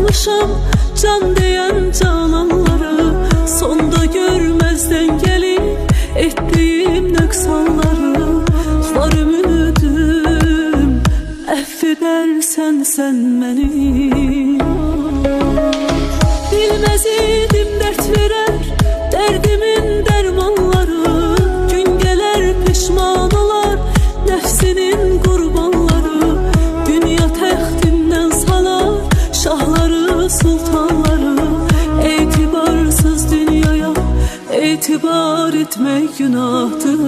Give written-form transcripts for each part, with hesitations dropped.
almışam can diyen cananları, sonda görmezden gelip ettiğim nöksanları. Var ümidim affedersen sen beni. Bilmez idim dert veren derdimin dermanları, gün gelir pişman olar nefsinin kurbanları. Dünya textinden salar şahları sultanları, etibarsız dünyaya etibar etmek günahtır,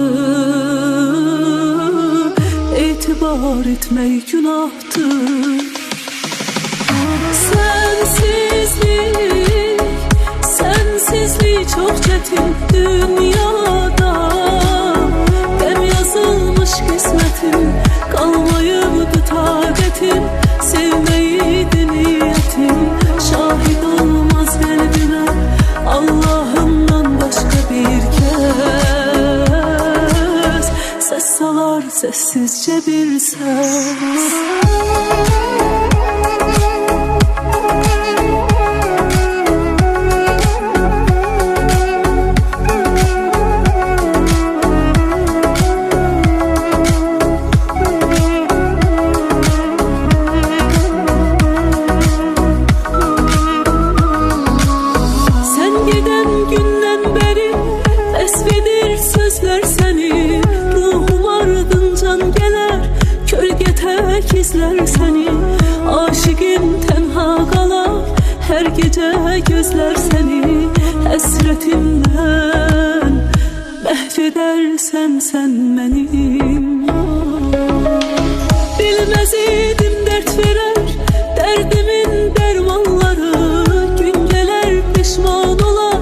etibar etmek günahtır. Sensizlik çok çetin dünyada, dem yazılmış kısmetim, kalmayıptı taqetim, sevmeydi niyetim. Şahit olmaz kalbime Allah'ımdan başka bir kez, ses salar sessizce bir ses. İzler seni, aşıkım tenha kalar, her gece gözler seni. Hasretimden mahvedersen sen benim. Bilmez idim dert verer derdimin dermanları, gün gelir pişman olar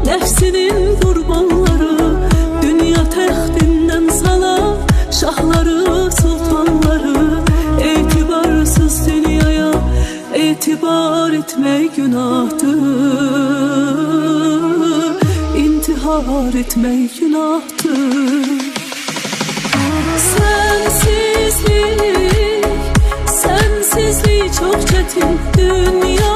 nefsinin kurbanları. Dünya textinden salar şahları sultanları, etibarsız dünyaya etibar etmek günahtır, intihar etmek günahtır. Sensizlik çok çetin dünya